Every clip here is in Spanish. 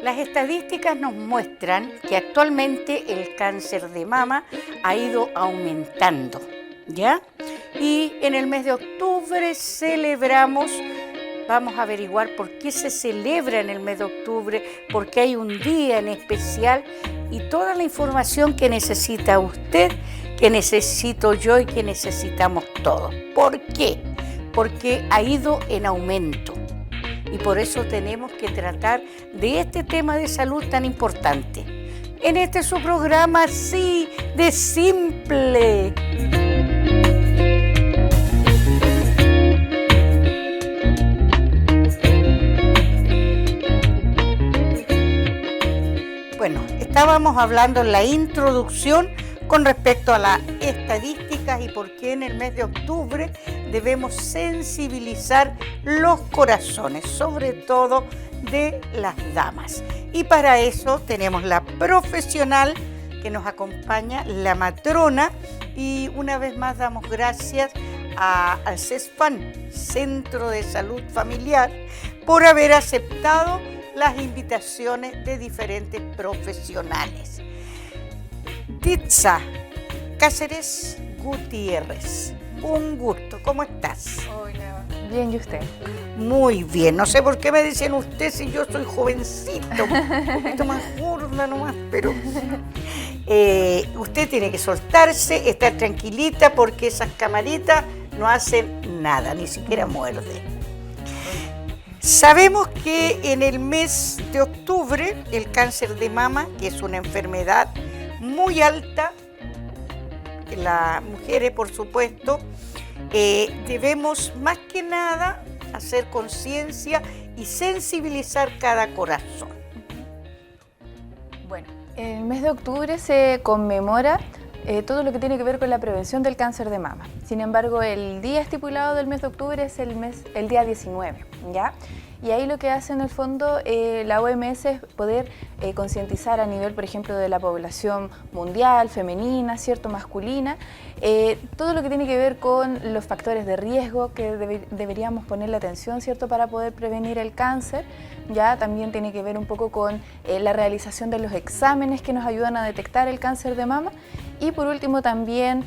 Las estadísticas nos muestran que actualmente el cáncer de mama ha ido aumentando, ¿ya? Y en el mes de octubre celebramos, vamos a averiguar por qué se celebra en el mes de octubre, por qué hay un día en especial y toda la información que necesita usted, que necesito yo y que necesitamos todos. ¿Por qué? Porque ha ido en aumento. Y por eso tenemos que tratar de este tema de salud tan importante. En este su programa así de simple. Bueno, estábamos hablando en la introducción con respecto a las estadísticas y por qué en el mes de octubre debemos sensibilizar los corazones, sobre todo de las damas. Y para eso tenemos la profesional que nos acompaña, la matrona, y una vez más damos gracias al CESFAM, Centro de Salud Familiar, por haber aceptado las invitaciones de diferentes profesionales. Ditza Cáceres Gutiérrez, un gusto, ¿cómo estás? Hola, bien, ¿y usted? Muy bien, no sé por qué me dicen usted si yo soy jovencito, un poquito más gorda nomás, pero usted tiene que soltarse, estar tranquilita porque esas camaritas no hacen nada, ni siquiera muerden. Sabemos que en el mes de octubre el cáncer de mama, que es una enfermedad muy alta, las mujeres por supuesto, debemos más que nada hacer conciencia y sensibilizar cada corazón. Bueno, en el mes de octubre se conmemora todo lo que tiene que ver con la prevención del cáncer de mama. Sin embargo, el día estipulado del mes de octubre es el día 19, ¿ya? Y ahí lo que hace en el fondo la OMS es poder concientizar a nivel, por ejemplo, de la población mundial, femenina, ¿cierto?, masculina, todo lo que tiene que ver con los factores de riesgo que deberíamos ponerle atención, ¿cierto?, para poder prevenir el cáncer. Ya también tiene que ver un poco con la realización de los exámenes que nos ayudan a detectar el cáncer de mama. Y por último también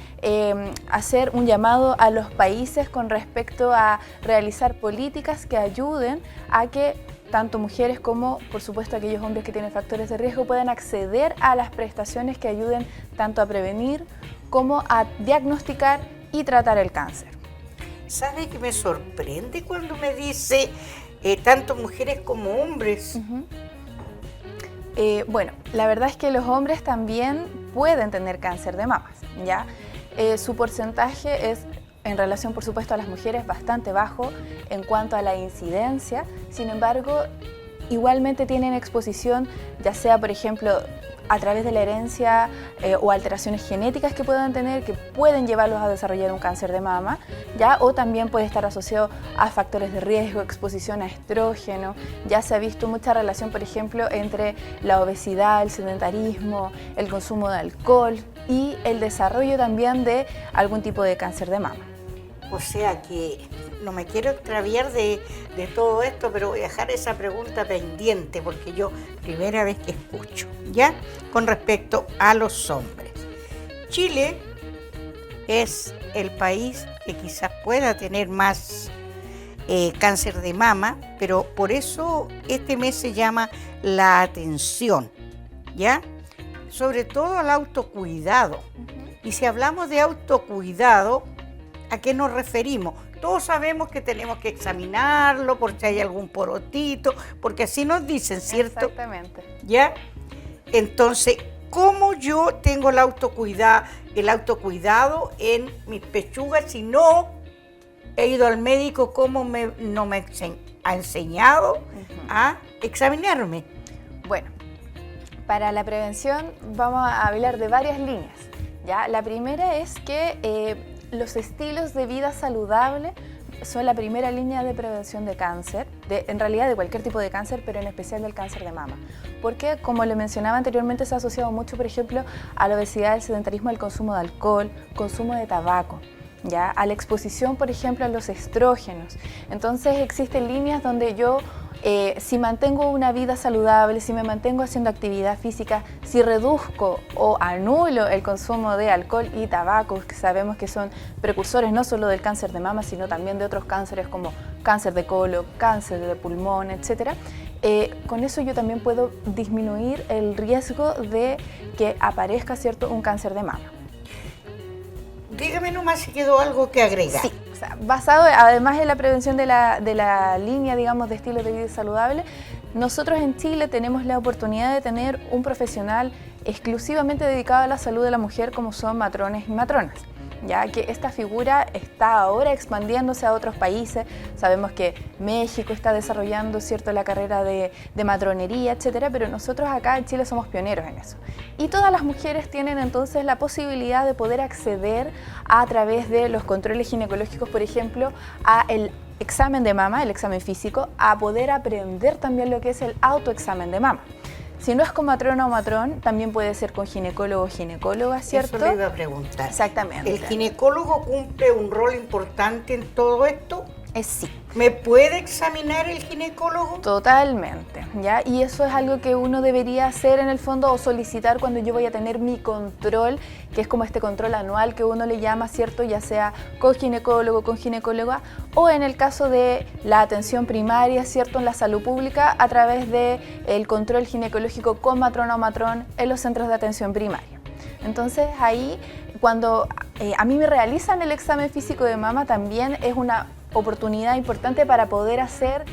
hacer un llamado a los países con respecto a realizar políticas que ayuden a que tanto mujeres como, por supuesto, aquellos hombres que tienen factores de riesgo puedan acceder a las prestaciones que ayuden tanto a prevenir como a diagnosticar y tratar el cáncer. ¿Sabe que me sorprende cuando me dice tanto mujeres como hombres? Bueno, la verdad es que los hombres también pueden tener cáncer de mamas, ¿ya? Su porcentaje es, en relación por supuesto a las mujeres, bastante bajo en cuanto a la incidencia. Sin embargo, igualmente tienen exposición, ya sea por ejemplo a través de la herencia o alteraciones genéticas que puedan tener, que pueden llevarlos a desarrollar un cáncer de mama, ¿ya? O también puede estar asociado a factores de riesgo, exposición a estrógeno. Ya se ha visto mucha relación, por ejemplo, entre la obesidad, el sedentarismo, el consumo de alcohol y el desarrollo también de algún tipo de cáncer de mama. O sea que no me quiero extraviar de todo esto, pero voy a dejar esa pregunta pendiente porque yo primera vez que escucho, ¿ya? Con respecto a los hombres. Chile es el país que quizás pueda tener más cáncer de mama, pero por eso este mes se llama la atención, ¿ya? Sobre todo al autocuidado. Y si hablamos de autocuidado, ¿a qué nos referimos? Todos sabemos que tenemos que examinarlo por si hay algún porotito, porque así nos dicen, ¿cierto? Exactamente. ¿Ya? Entonces, ¿cómo yo tengo el autocuidado en mis pechugas si no he ido al médico? ¿Cómo no me ha enseñado a examinarme? Bueno, para la prevención vamos a hablar de varias líneas, ¿ya? La primera es que los estilos de vida saludable son la primera línea de prevención de cáncer, en realidad de cualquier tipo de cáncer, pero en especial del cáncer de mama. Porque, como le mencionaba anteriormente, se ha asociado mucho, por ejemplo, a la obesidad, el sedentarismo, al consumo de alcohol, consumo de tabaco, ¿ya? A la exposición, por ejemplo, a los estrógenos. Entonces existen líneas donde yo si mantengo una vida saludable, si me mantengo haciendo actividad física, si reduzco o anulo el consumo de alcohol y tabaco, que sabemos que son precursores no solo del cáncer de mama, sino también de otros cánceres como cáncer de colon, cáncer de pulmón, etcétera. Con eso yo también puedo disminuir el riesgo de que aparezca, ¿cierto?, un cáncer de mama. Dígame nomás si quedó algo que agregar. Sí, o sea, basado además en la prevención de la línea, digamos, de estilo de vida saludable, nosotros en Chile tenemos la oportunidad de tener un profesional exclusivamente dedicado a la salud de la mujer, como son matrones y matronas, ya que esta figura está ahora expandiéndose a otros países. Sabemos que México está desarrollando, ¿cierto?, la carrera de matronería, etcétera, pero nosotros acá en Chile somos pioneros en eso. Y todas las mujeres tienen entonces la posibilidad de poder acceder a través de los controles ginecológicos, por ejemplo, a el examen de mama, el examen físico, a poder aprender también lo que es el autoexamen de mama. Si no es con matrona o matrón, también puede ser con ginecólogo o ginecóloga, ¿cierto? Eso le iba a preguntar. Exactamente. ¿El ginecólogo cumple un rol importante en todo esto? Sí. ¿Me puede examinar el ginecólogo? Totalmente, ¿ya? Y eso es algo que uno debería hacer en el fondo o solicitar cuando yo voy a tener mi control, que es como este control anual que uno le llama, ¿cierto? Ya sea con ginecólogo, con ginecóloga, o en el caso de la atención primaria, ¿cierto?, en la salud pública, a través del control ginecológico con matrona o matrón en los centros de atención primaria. Entonces ahí, cuando a mí me realizan el examen físico de mama, también es una oportunidad importante para poder hacer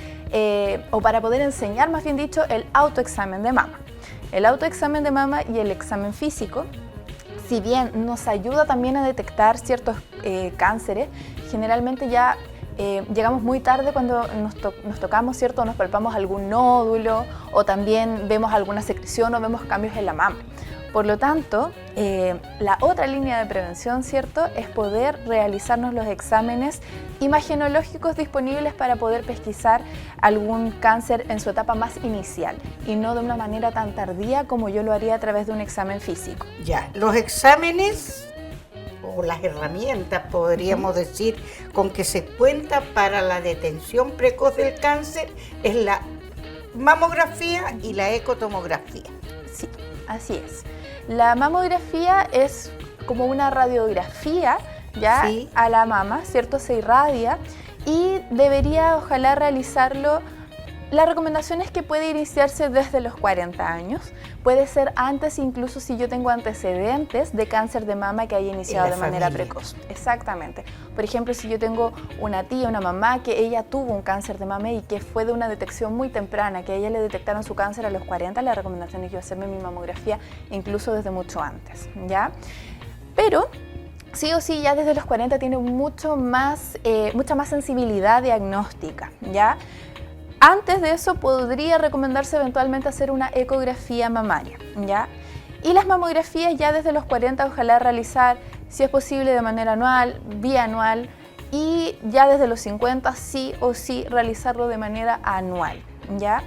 o para poder enseñar, más bien dicho, el autoexamen de mama. El autoexamen de mama y el examen físico, si bien nos ayuda también a detectar ciertos cánceres, generalmente ya llegamos muy tarde cuando nos tocamos, ¿cierto?, nos palpamos algún nódulo o también vemos alguna secreción o vemos cambios en la mama. Por lo tanto, la otra línea de prevención, ¿cierto?, es poder realizarnos los exámenes imagenológicos disponibles para poder pesquisar algún cáncer en su etapa más inicial y no de una manera tan tardía como yo lo haría a través de un examen físico. Ya, los exámenes o las herramientas, podríamos decir, con que se cuenta para la detención precoz del cáncer es la mamografía y la ecotomografía. Sí, así es. La mamografía es como una radiografía ya sí, a la mama, ¿cierto? Se irradia y debería ojalá realizarlo. La recomendación es que puede iniciarse desde los 40 años, puede ser antes incluso si yo tengo antecedentes de cáncer de mama que haya iniciado de manera precoz. Exactamente. Por ejemplo, si yo tengo una tía, una mamá que ella tuvo un cáncer de mama y que fue de una detección muy temprana, que a ella le detectaron su cáncer a los 40, la recomendación es yo hacerme mi mamografía incluso desde mucho antes, ¿ya? Pero sí o sí ya desde los 40 tiene mucha más sensibilidad diagnóstica, ¿ya? Antes de eso podría recomendarse eventualmente hacer una ecografía mamaria, ¿ya? Y las mamografías ya desde los 40 ojalá realizar, si es posible, de manera anual, bianual, y ya desde los 50 sí o sí realizarlo de manera anual, ¿ya?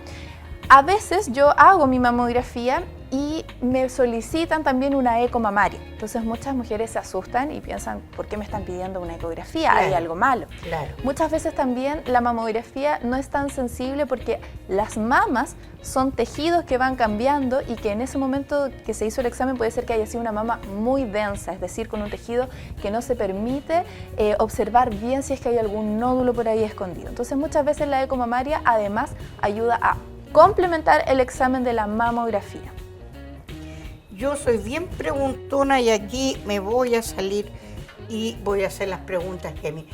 A veces yo hago mi mamografía y me solicitan también una eco mamaria. Entonces muchas mujeres se asustan y piensan, ¿por qué me están pidiendo una ecografía? Claro, ¿hay algo malo? Claro. Muchas veces también la mamografía no es tan sensible porque las mamas son tejidos que van cambiando y que en ese momento que se hizo el examen puede ser que haya sido una mama muy densa, es decir, con un tejido que no se permite observar bien si es que hay algún nódulo por ahí escondido. Entonces muchas veces la eco mamaria además ayuda a complementar el examen de la mamografía. Yo soy bien preguntona y aquí me voy a salir y voy a hacer las preguntas que a mí.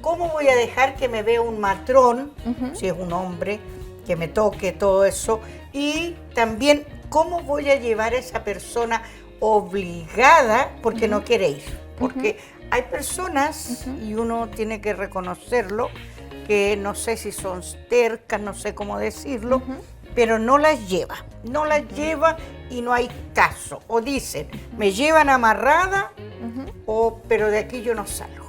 ¿Cómo voy a dejar que me vea un matrón, si es un hombre, que me toque todo eso? Y también, ¿cómo voy a llevar a esa persona obligada porque no quiere ir? Porque hay personas, y uno tiene que reconocerlo, que no sé si son tercas, no sé cómo decirlo, pero no las lleva y no hay caso. O dicen, me llevan amarrada, pero de aquí yo no salgo.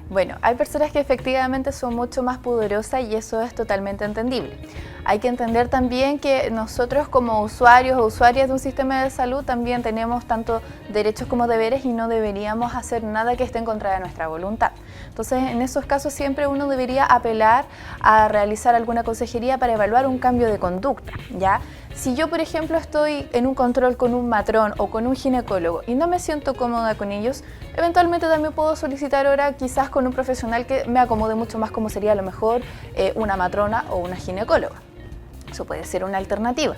Bueno, hay personas que efectivamente son mucho más pudorosas y eso es totalmente entendible. Hay que entender también que nosotros como usuarios o usuarias de un sistema de salud también tenemos tanto derechos como deberes y no deberíamos hacer nada que esté en contra de nuestra voluntad. Entonces, en esos casos siempre uno debería apelar a realizar alguna consejería para evaluar un cambio de conducta, ¿ya? Si yo, por ejemplo, estoy en un control con un matrón o con un ginecólogo y no me siento cómoda con ellos, eventualmente también puedo solicitar hora quizás con un profesional que me acomode mucho más, como sería a lo mejor una matrona o una ginecóloga. Eso puede ser una alternativa.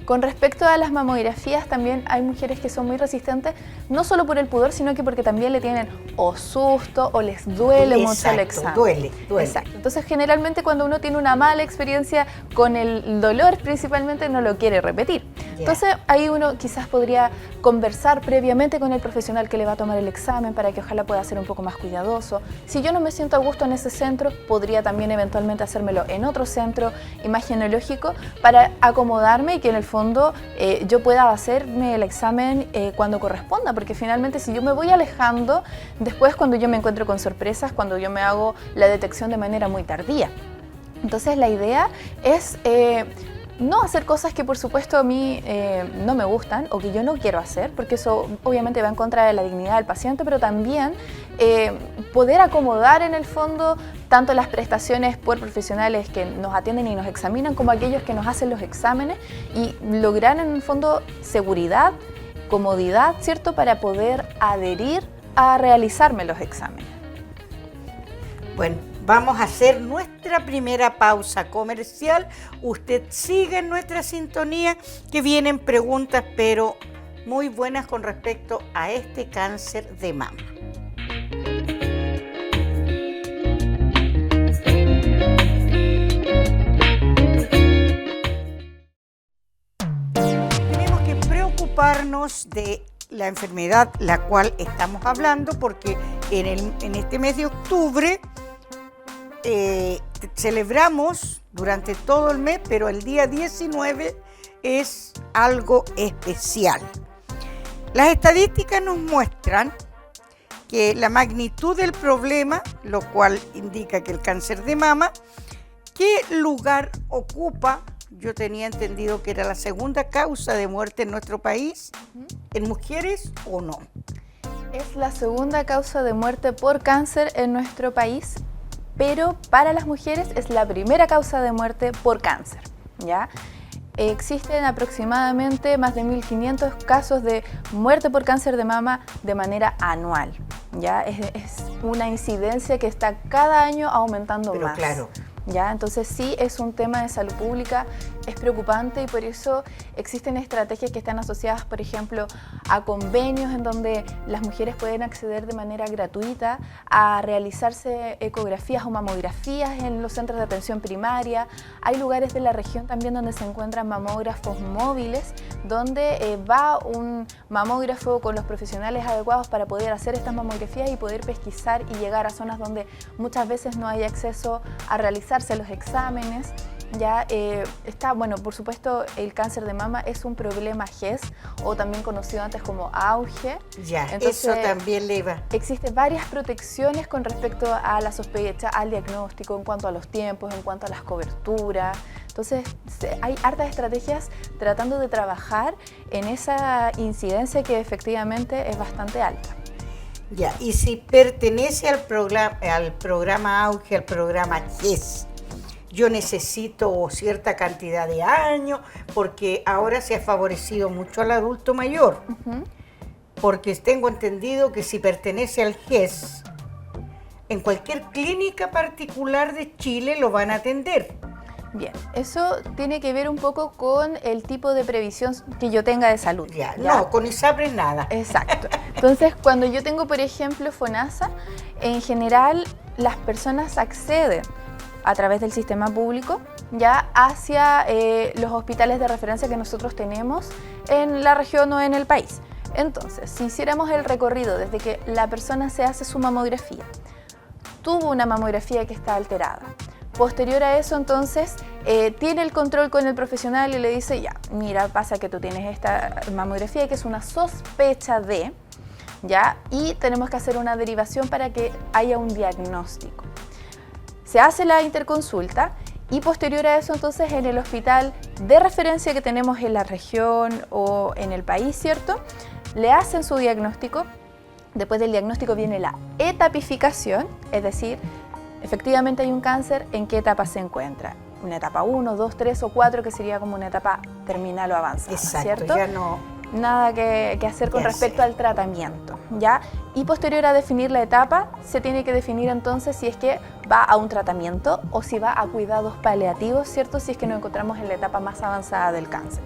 Con respecto a las mamografías, también hay mujeres que son muy resistentes, no solo por el pudor, sino que porque también le tienen o susto o les duele mucho el examen. Duele. Exacto. Entonces, generalmente cuando uno tiene una mala experiencia con el dolor, principalmente no lo quiere repetir. Yeah. Entonces, ahí uno quizás podría conversar previamente con el profesional que le va a tomar el examen para que ojalá pueda ser un poco más cuidadoso. Si yo no me siento a gusto en ese centro, podría también eventualmente hacérmelo en otro centro imagenológico para acomodarme y que en el fondo yo pueda hacerme el examen cuando corresponda, porque finalmente si yo me voy alejando, después cuando yo me encuentro con sorpresas, cuando yo me hago la detección de manera muy tardía. Entonces la idea es no hacer cosas que por supuesto a mí no me gustan o que yo no quiero hacer, porque eso obviamente va en contra de la dignidad del paciente, pero también poder acomodar en el fondo tanto las prestaciones por profesionales que nos atienden y nos examinan como aquellos que nos hacen los exámenes y lograr en el fondo seguridad, comodidad, ¿cierto?, para poder adherir a realizarme los exámenes. Bueno, vamos a hacer nuestra primera pausa comercial. Usted sigue en nuestra sintonía, que vienen preguntas, pero muy buenas con respecto a este cáncer de mama. Tenemos que preocuparnos de la enfermedad la cual estamos hablando, porque en este mes de octubre celebramos durante todo el mes, pero el día 19 es algo especial. Las estadísticas nos muestran que la magnitud del problema, lo cual indica que el cáncer de mama, ¿qué lugar ocupa? Yo tenía entendido que era la segunda causa de muerte en nuestro país, ¿en mujeres o no? Es la segunda causa de muerte por cáncer en nuestro país, pero para las mujeres es la primera causa de muerte por cáncer, ¿ya? Existen aproximadamente más de 1.500 casos de muerte por cáncer de mama de manera anual, ¿ya? Es una incidencia que está cada año aumentando más. Claro. ¿Ya? Entonces sí es un tema de salud pública, es preocupante y por eso existen estrategias que están asociadas, por ejemplo, a convenios en donde las mujeres pueden acceder de manera gratuita a realizarse ecografías o mamografías en los centros de atención primaria. Hay lugares de la región también donde se encuentran mamógrafos móviles, donde va un mamógrafo con los profesionales adecuados para poder hacer estas mamografías y poder pesquisar y llegar a zonas donde muchas veces no hay acceso a realizar los exámenes. Ya está, bueno, por supuesto, el cáncer de mama es un problema GES o también conocido antes como auge. Ya, entonces, eso también le iba. Existen varias protecciones con respecto a la sospecha, al diagnóstico, en cuanto a los tiempos, en cuanto a las coberturas. Entonces, hay hartas estrategias tratando de trabajar en esa incidencia que efectivamente es bastante alta. Ya, y si pertenece al programa Auge, al programa GES, yo necesito cierta cantidad de años, porque ahora se ha favorecido mucho al adulto mayor, porque tengo entendido que si pertenece al GES, en cualquier clínica particular de Chile lo van a atender. Bien, eso tiene que ver un poco con el tipo de previsión que yo tenga de salud. ¿Ya? No, con ISAPRES nada. Exacto. Entonces, cuando yo tengo, por ejemplo, FONASA, en general las personas acceden a través del sistema público ya hacia los hospitales de referencia que nosotros tenemos en la región o en el país. Entonces, si hiciéramos el recorrido desde que la persona se hace su mamografía, tuvo una mamografía que está alterada, posterior a eso, entonces, tiene el control con el profesional y le dice, ya, mira, pasa que tú tienes esta mamografía que es una sospecha de, ¿ya? Y tenemos que hacer una derivación para que haya un diagnóstico. Se hace la interconsulta Y posterior a eso, entonces, en el hospital de referencia que tenemos en la región o en el país, ¿cierto? Le hacen su diagnóstico. Después del diagnóstico viene la etapificación, es decir, efectivamente hay un cáncer, ¿en qué etapa se encuentra? Una etapa 1, 2, 3 o 4, que sería como una etapa terminal o avanzada, Exacto, ¿cierto? ya no... Nada que hacer con respecto al tratamiento, ¿ya? Y posterior a definir la etapa, se tiene que definir entonces si es que va a un tratamiento o si va a cuidados paliativos, ¿cierto? Si es que nos encontramos en la etapa más avanzada del cáncer.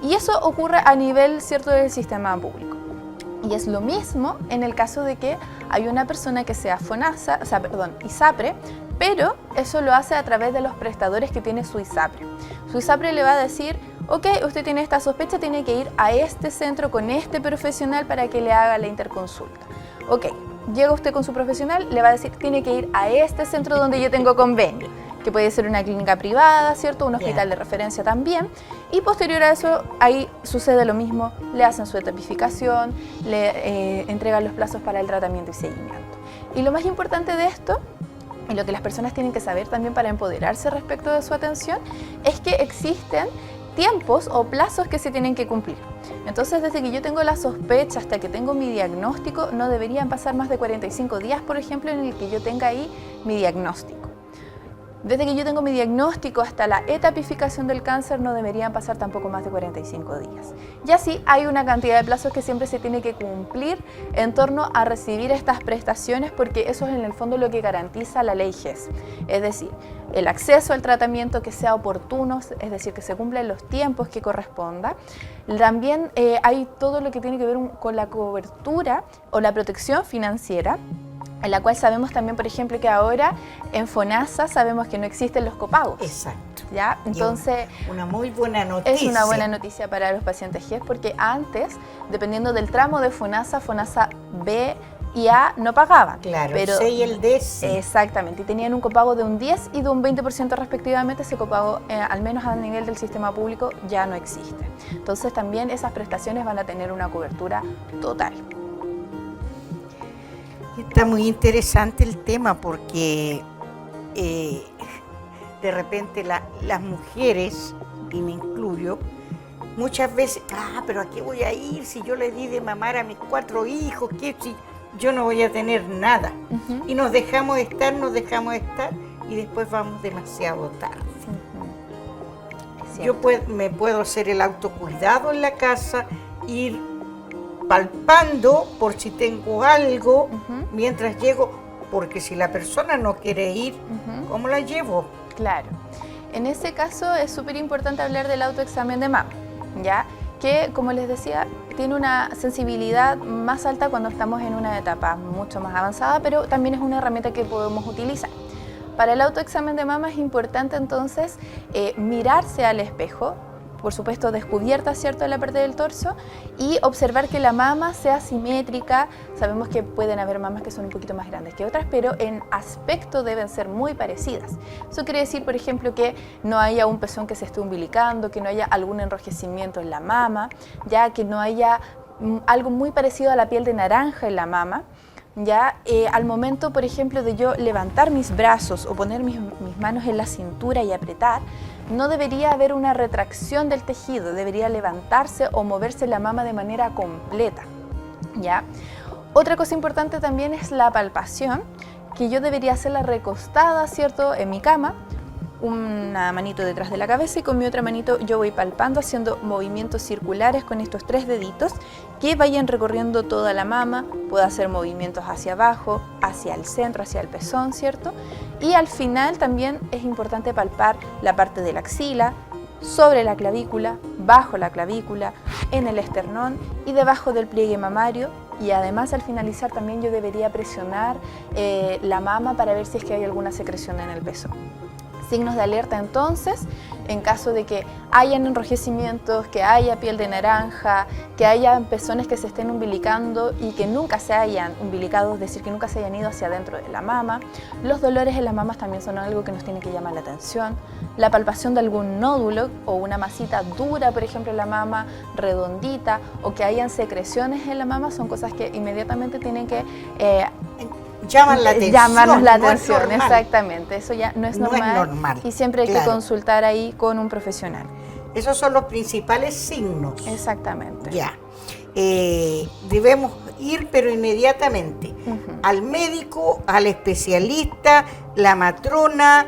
Y eso ocurre a nivel, ¿cierto?, del sistema público. Y es lo mismo en el caso de que hay una persona que sea FONASA, ISAPRE, pero eso lo hace a través de los prestadores que tiene su ISAPRE. Su ISAPRE le va a decir, ok, usted tiene esta sospecha, tiene que ir a este centro con este profesional para que le haga la interconsulta. Ok, llega usted con su profesional, le va a decir, tiene que ir a este centro donde yo tengo convenio, que puede ser una clínica privada, ¿cierto? Un hospital de referencia también. Y posterior a eso, ahí sucede lo mismo, le hacen su etapificación, le entregan los plazos para el tratamiento y seguimiento. Y lo más importante de esto, y lo que las personas tienen que saber también para empoderarse respecto de su atención, es que existen tiempos o plazos que se tienen que cumplir. Entonces, desde que yo tengo la sospecha hasta que tengo mi diagnóstico, no deberían pasar más de 45 días, por ejemplo, en el que yo tenga ahí mi diagnóstico. Desde que yo tengo mi diagnóstico hasta la etapificación del cáncer no deberían pasar tampoco más de 45 días. Y así hay una cantidad de plazos que siempre se tiene que cumplir en torno a recibir estas prestaciones, porque eso es en el fondo lo que garantiza la ley GES. Es decir, el acceso al tratamiento que sea oportuno, es decir, que se cumplan los tiempos que corresponda. También hay todo lo que tiene que ver con la cobertura o la protección financiera, en la cual sabemos también, por ejemplo, que ahora en FONASA sabemos que no existen los copagos. Exacto. ¿Ya? Entonces, una muy buena noticia. Es una buena noticia para los pacientes GES, porque antes, dependiendo del tramo de FONASA, FONASA B y A no pagaban. Claro, pero, el C y el D sí. Exactamente, y tenían un copago de un 10 y de un 20% respectivamente. Ese copago, al menos a nivel del sistema público, ya no existe. Entonces también esas prestaciones van a tener una cobertura total. Está muy interesante el tema porque de repente las mujeres, y me incluyo, muchas veces, pero ¿a qué voy a ir si yo le di de mamar a mis 4 hijos? ¿Qué si yo no voy a tener nada? Y nos dejamos estar y después vamos demasiado tarde. Yo me puedo hacer el autocuidado en la casa, ir palpando por si tengo algo mientras llego, porque si la persona no quiere ir, ¿cómo la llevo? Claro. En ese caso es súper importante hablar del autoexamen de mama, ¿ya? Que, como les decía, tiene una sensibilidad más alta cuando estamos en una etapa mucho más avanzada, pero también es una herramienta que podemos utilizar. Para el autoexamen de mama es importante entonces mirarse al espejo, por supuesto descubierta, ¿cierto?, la parte del torso, y observar que la mama sea simétrica. Sabemos que pueden haber mamas que son un poquito más grandes que otras, pero en aspecto deben ser muy parecidas. Eso quiere decir, por ejemplo, que no haya un pezón que se esté umbilicando, que no haya algún enrojecimiento en la mama, ya que no haya algo muy parecido a la piel de naranja en la mama. Ya al momento, por ejemplo, de yo levantar mis brazos o poner mis manos en la cintura y apretar, no debería haber una retracción del tejido, debería levantarse o moverse la mama de manera completa, ¿ya? Otra cosa importante también es la palpación, que yo debería hacerla recostada, ¿cierto?, en mi cama, una manito detrás de la cabeza y con mi otra manito yo voy palpando, haciendo movimientos circulares con estos 3 deditos que vayan recorriendo toda la mama. Puedo hacer movimientos hacia abajo, hacia el centro, hacia el pezón, ¿cierto? Y al final también es importante palpar la parte de la axila, sobre la clavícula, bajo la clavícula, en el esternón y debajo del pliegue mamario. Y además al finalizar también yo debería presionar la mama para ver si es que hay alguna secreción en el pezón. Signos de alerta entonces, en caso de que hayan enrojecimientos, que haya piel de naranja, que haya pezones que se estén umbilicando y que nunca se hayan umbilicado, es decir, que nunca se hayan ido hacia adentro de la mama. Los dolores en las mamas también son algo que nos tiene que llamar la atención. La palpación de algún nódulo o una masita dura, por ejemplo, en la mama, redondita, o que hayan secreciones en la mama, son cosas que inmediatamente tienen que llaman la atención. Llamarnos la no es atención, normal. exactamente. Eso ya no es No es normal. normal, Y siempre hay que claro. consultar ahí con un profesional. Esos son los principales signos. Exactamente. Ya. Debemos ir, pero inmediatamente, Ujú. al médico, al especialista, la matrona.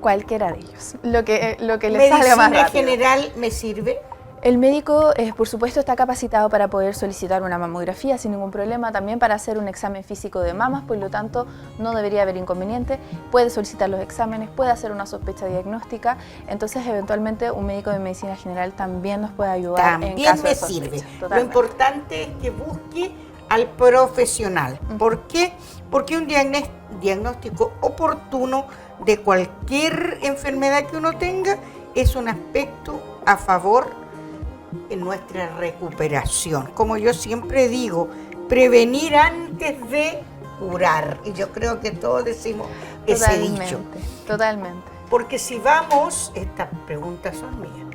Cualquiera de ellos. Lo que les salga más Medicina rápido. general me sirve. El médico, por supuesto, está capacitado para poder solicitar una mamografía sin ningún problema, también para hacer un examen físico de mamas, por lo tanto no debería haber inconveniente. Puede solicitar los exámenes, puede hacer una sospecha diagnóstica, entonces eventualmente un médico de medicina general también nos puede ayudar en También caso me de sospecha. sirve. Lo Totalmente. importante es que busque al profesional. ¿Por qué? Porque un diagnóstico oportuno de cualquier enfermedad que uno tenga es un aspecto a favor en nuestra recuperación. Como yo siempre digo, prevenir antes de curar. Y yo creo que todos decimos ese dicho. Totalmente. Porque si vamos, estas preguntas son mías,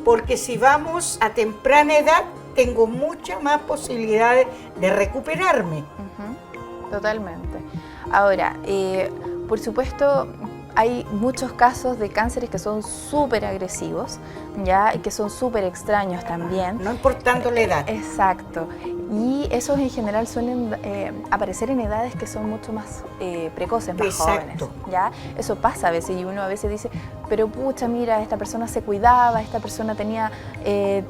porque si vamos a temprana edad, tengo muchas más posibilidades de recuperarme. Totalmente. Ahora, por supuesto, hay muchos casos de cánceres que son súper agresivos, ¿ya? Y que son súper extraños también. No importando la edad. Exacto. Y esos en general suelen aparecer en edades que son mucho más precoces, más Exacto. jóvenes, ¿ya? Eso pasa a veces y uno a veces dice, pero pucha, mira, esta persona se cuidaba, esta persona tenía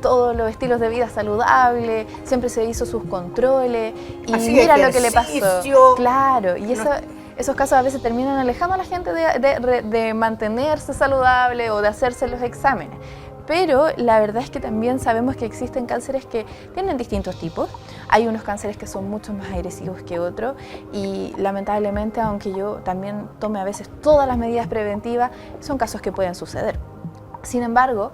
todos los estilos de vida saludables, siempre se hizo sus controles y Hacía mira lo que le pasó. ejercicio. Claro, y eso... Esos casos a veces terminan alejando a la gente de mantenerse saludable o de hacerse los exámenes. Pero la verdad es que también sabemos que existen cánceres que tienen distintos tipos. Hay unos cánceres que son mucho más agresivos que otros y lamentablemente, aunque yo también tome a veces todas las medidas preventivas, son casos que pueden suceder. Sin embargo,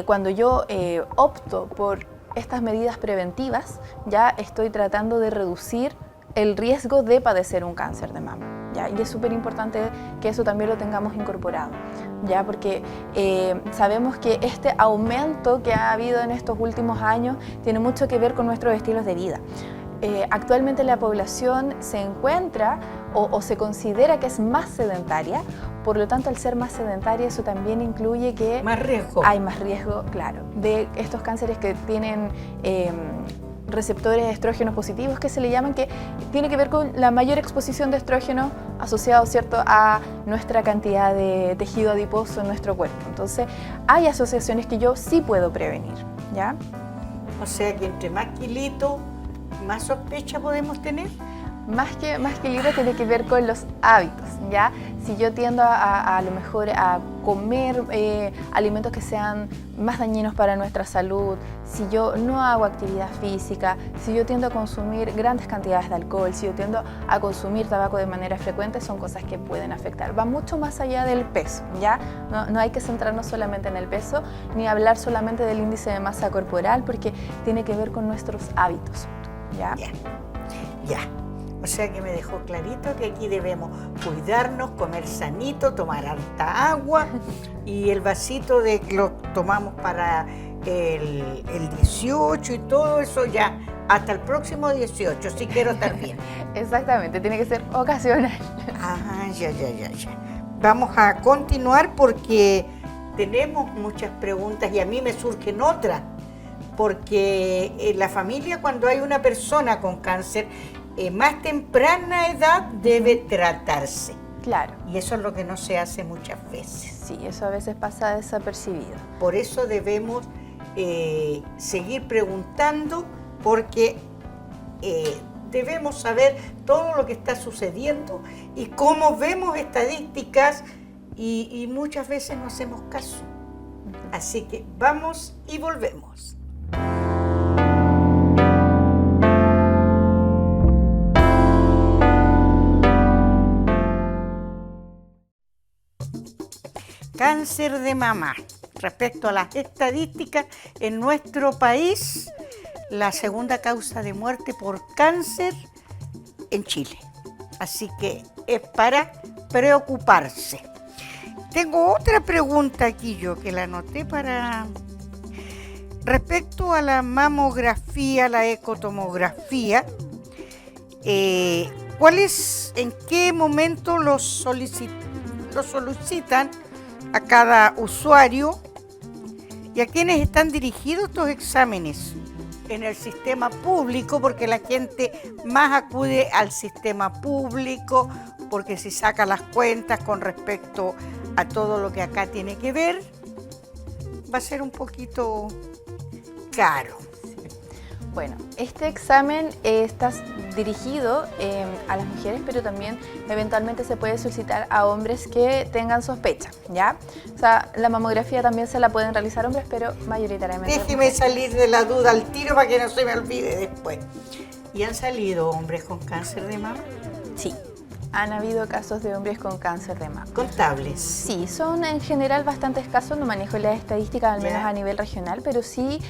cuando yo opto por estas medidas preventivas, ya estoy tratando de reducir el riesgo de padecer un cáncer de mama, ¿ya? Y es súper importante que eso también lo tengamos incorporado, ¿ya? Porque sabemos que este aumento que ha habido en estos últimos años tiene mucho que ver con nuestros estilos de vida. Actualmente la población se encuentra o se considera que es más sedentaria, por lo tanto al ser más sedentaria eso también incluye que Más riesgo. hay más riesgo, claro, de estos cánceres que tienen receptores estrógenos positivos, que se le llaman, que tiene que ver con la mayor exposición de estrógeno asociado, ¿cierto?, a nuestra cantidad de tejido adiposo en nuestro cuerpo. Entonces, hay asociaciones que yo sí puedo prevenir, ¿ya? O sea que entre más kilitos, más sospecha podemos tener. Más que libro tiene que ver con los hábitos, ¿ya? Si yo tiendo a lo mejor a comer alimentos que sean más dañinos para nuestra salud, si yo no hago actividad física, si yo tiendo a consumir grandes cantidades de alcohol, si yo tiendo a consumir tabaco de manera frecuente, son cosas que pueden afectar. Va mucho más allá del peso, ¿ya? No hay que centrarnos solamente en el peso, ni hablar solamente del índice de masa corporal, porque tiene que ver con nuestros hábitos, ¿ya? Ya. O sea que me dejó clarito que aquí debemos cuidarnos, comer sanito, tomar harta agua y el vasito de que lo tomamos para el 18 y todo eso ya hasta el próximo 18, si quiero estar bien. Exactamente, tiene que ser ocasional. Ah, ya. Vamos a continuar porque tenemos muchas preguntas y a mí me surgen otras. Porque en la familia, cuando hay una persona con cáncer, más temprana edad debe tratarse. Claro. Y eso es lo que no se hace muchas veces. Sí, eso a veces pasa desapercibido. Por eso debemos seguir preguntando, porque debemos saber todo lo que está sucediendo y cómo vemos estadísticas y muchas veces no hacemos caso. Así que vamos y volvemos. Cáncer de mama. Respecto a las estadísticas, en nuestro país, la segunda causa de muerte por cáncer en Chile. Así que es para preocuparse. Tengo otra pregunta aquí yo que la anoté para... Respecto a la mamografía, la ecotomografía, ¿En qué momento lo solicitan a cada usuario y a quiénes están dirigidos estos exámenes? En el sistema público, porque la gente más acude al sistema público, porque si saca las cuentas con respecto a todo lo que acá tiene que ver, va a ser un poquito caro. Bueno, este examen está dirigido a las mujeres, pero también eventualmente se puede solicitar a hombres que tengan sospecha, ¿ya? O sea, la mamografía también se la pueden realizar hombres, pero mayoritariamente Déjeme salir de la duda al tiro para que no se me olvide después. ¿Y han salido hombres con cáncer de mama? Sí, han habido casos de hombres con cáncer de mama. ¿Contables? Sí, son en general bastantes casos, no manejo las estadísticas al menos a nivel regional, pero sí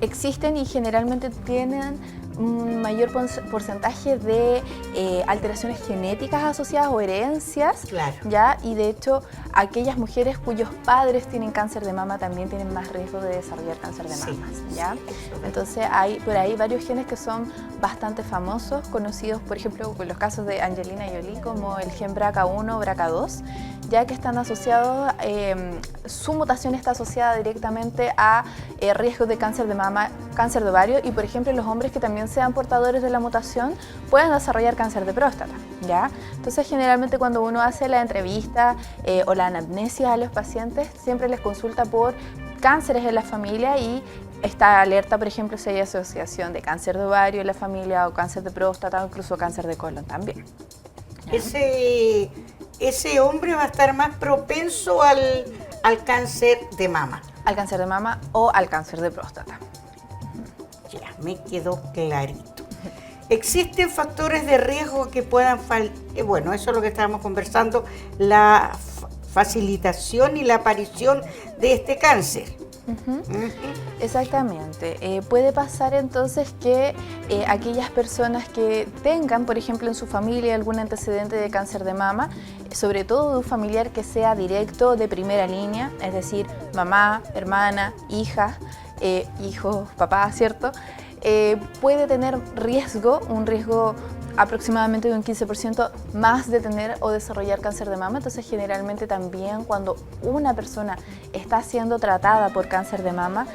existen y generalmente tienen un mayor porcentaje de alteraciones genéticas asociadas o herencias, claro. ¿ya? Y de hecho, aquellas mujeres cuyos padres tienen cáncer de mama también tienen más riesgo de desarrollar cáncer de mama, ¿ya? Sí, entonces hay por ahí varios genes que son bastante famosos, conocidos por ejemplo con los casos de Angelina Jolie, como el gen BRCA1 o BRCA2, ya que están asociados, su mutación está asociada directamente a riesgos de cáncer de mama, cáncer de ovario, y por ejemplo los hombres que también sean portadores de la mutación pueden desarrollar cáncer de próstata, ¿ya? Entonces generalmente cuando uno hace la entrevista o la anamnesis a los pacientes, siempre les consulta por cánceres en la familia y está alerta, por ejemplo, si hay asociación de cáncer de ovario en la familia o cáncer de próstata o incluso cáncer de colon también, ¿ya? Ese hombre va a estar más propenso al cáncer de mama. Al cáncer de mama o al cáncer de próstata. Ya, me quedó clarito. ¿Existen factores de riesgo que puedan bueno, eso es lo que estábamos conversando, la facilitación y la aparición de este cáncer? Exactamente. Puede pasar entonces que aquellas personas que tengan, por ejemplo, en su familia algún antecedente de cáncer de mama, sobre todo de un familiar que sea directo de primera línea, es decir, mamá, hermana, hija, hijos, papá, ¿cierto? Puede tener un riesgo aproximadamente de un 15% más de tener o desarrollar cáncer de mama. Entonces generalmente también cuando una persona está siendo tratada por cáncer de mama,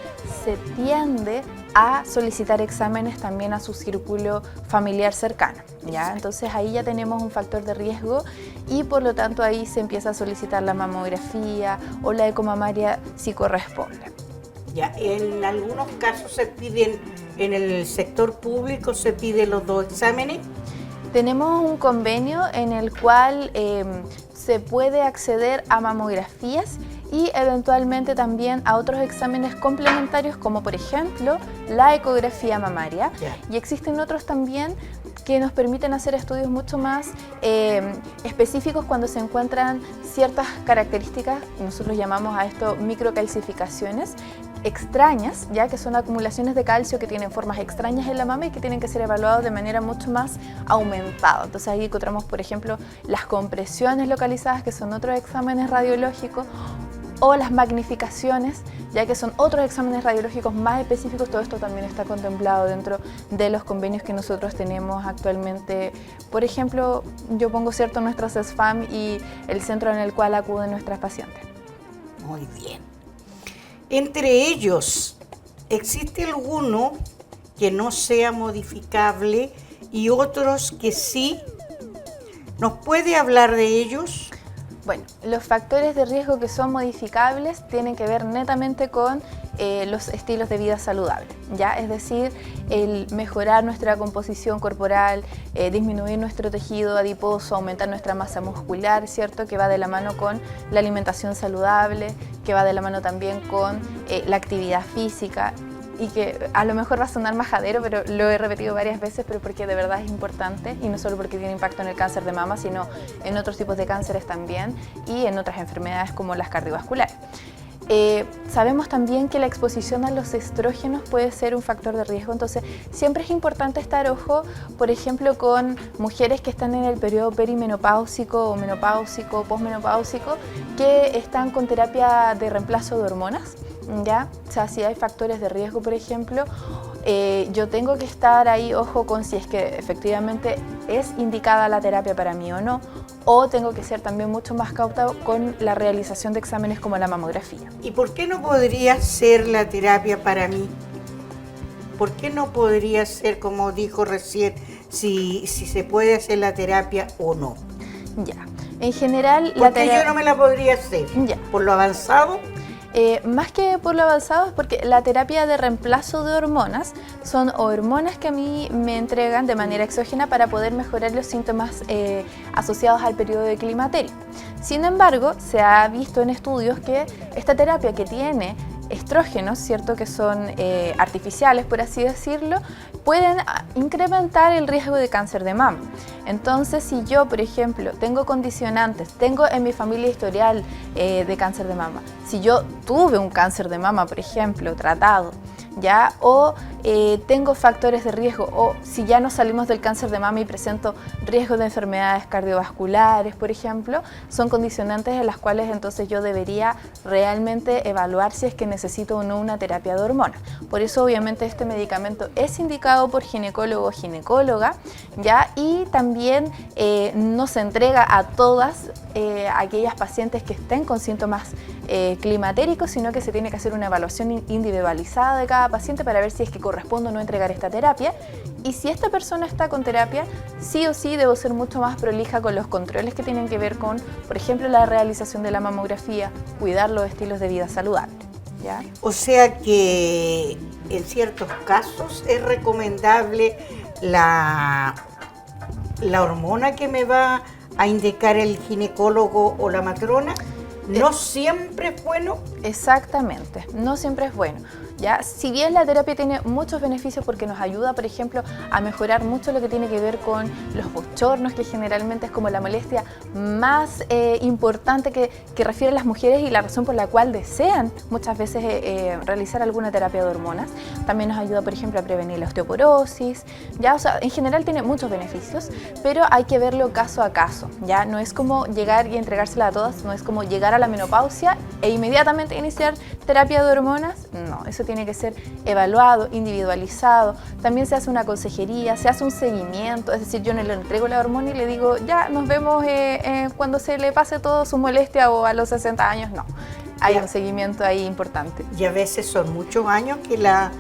se tiende a solicitar exámenes también a su círculo familiar cercano, ¿ya? Entonces ahí ya tenemos un factor de riesgo y por lo tanto ahí se empieza a solicitar la mamografía o la ecomamaria si corresponde. Ya, en algunos casos se piden, en el sector público se piden los dos exámenes. Tenemos un convenio en el cual se puede acceder a mamografías y eventualmente también a otros exámenes complementarios como por ejemplo la ecografía mamaria. Yeah. Y existen otros también que nos permiten hacer estudios mucho más específicos cuando se encuentran ciertas características, nosotros llamamos a esto microcalcificaciones extrañas, ya que son acumulaciones de calcio que tienen formas extrañas en la mama y que tienen que ser evaluados de manera mucho más aumentada. Entonces ahí encontramos, por ejemplo, las compresiones localizadas, que son otros exámenes radiológicos, o las magnificaciones, ya que son otros exámenes radiológicos más específicos. Todo esto también está contemplado dentro de los convenios que nosotros tenemos actualmente. Por ejemplo, yo pongo cierto nuestro CESFAM y el centro en el cual acuden nuestras pacientes. Muy bien. Entre ellos, ¿existe alguno que no sea modificable y otros que sí? ¿Nos puede hablar de ellos? Bueno, los factores de riesgo que son modificables tienen que ver netamente con los estilos de vida saludables, ¿ya? Es decir, el mejorar nuestra composición corporal, disminuir nuestro tejido adiposo, aumentar nuestra masa muscular, ¿cierto? Que va de la mano con la alimentación saludable, que va de la mano también con la actividad física, y que a lo mejor va a sonar majadero, pero lo he repetido varias veces, pero porque de verdad es importante, y no solo porque tiene impacto en el cáncer de mama, sino en otros tipos de cánceres también y en otras enfermedades como las cardiovasculares. Sabemos también que la exposición a los estrógenos puede ser un factor de riesgo, entonces siempre es importante estar ojo, por ejemplo, con mujeres que están en el periodo perimenopáusico o menopáusico, posmenopáusico, que están con terapia de reemplazo de hormonas, ¿ya? O sea, si hay factores de riesgo, por ejemplo, yo tengo que estar ahí, ojo, con si es que efectivamente es indicada la terapia para mí o no, o tengo que ser también mucho más cauta con la realización de exámenes como la mamografía. ¿Y por qué no podría ser la terapia para mí? ¿Por qué no podría ser, como dijo recién, si se puede hacer la terapia o no? Ya, en general... ¿Por qué yo no me la podría hacer? Ya. ¿Por lo avanzado? Más que por lo avanzado es porque la terapia de reemplazo de hormonas son hormonas que a mí me entregan de manera exógena para poder mejorar los síntomas asociados al periodo de climaterio. Sin embargo, se ha visto en estudios que esta terapia que tiene estrógenos, ¿cierto?, que son artificiales, por así decirlo, pueden incrementar el riesgo de cáncer de mama. Entonces, si yo, por ejemplo, tengo condicionantes, tengo en mi familia historial de cáncer de mama, si yo tuve un cáncer de mama, por ejemplo, tratado, ¿ya? O tengo factores de riesgo, o si ya no salimos del cáncer de mama y presento riesgo de enfermedades cardiovasculares, por ejemplo, son condicionantes en las cuales entonces yo debería realmente evaluar si es que necesito o no una terapia de hormonas. Por eso obviamente este medicamento es indicado por ginecólogo o ginecóloga, ¿ya? Y también no se entrega a todas aquellas pacientes que estén con síntomas climatéricos, sino que se tiene que hacer una evaluación individualizada de cada paciente para ver si es que corresponde o no entregar esta terapia. Y si esta persona está con terapia, sí o sí debo ser mucho más prolija con los controles que tienen que ver con, por ejemplo, la realización de la mamografía, cuidar los estilos de vida saludables, ¿ya? O sea que en ciertos casos es recomendable la hormona que me va a indicar el ginecólogo o la matrona. ¿No siempre es bueno? Exactamente, no siempre es bueno. ¿Ya? Si bien la terapia tiene muchos beneficios porque nos ayuda, por ejemplo, a mejorar mucho lo que tiene que ver con los bochornos, que generalmente es como la molestia más importante que refieren las mujeres y la razón por la cual desean muchas veces realizar alguna terapia de hormonas. También nos ayuda, por ejemplo, a prevenir la osteoporosis, ¿ya? O sea, en general tiene muchos beneficios, pero hay que verlo caso a caso, ¿ya? No es como llegar y entregársela a todas, no es como llegar a la menopausia e inmediatamente iniciar terapia de hormonas. No, eso tiene que ser evaluado, individualizado. También se hace una consejería, se hace un seguimiento, es decir, yo no le entrego la hormona y le digo, ya, nos vemos cuando se le pase todo su molestia o a los 60 años, no. Hay un seguimiento ahí importante. Y a veces son muchos años que la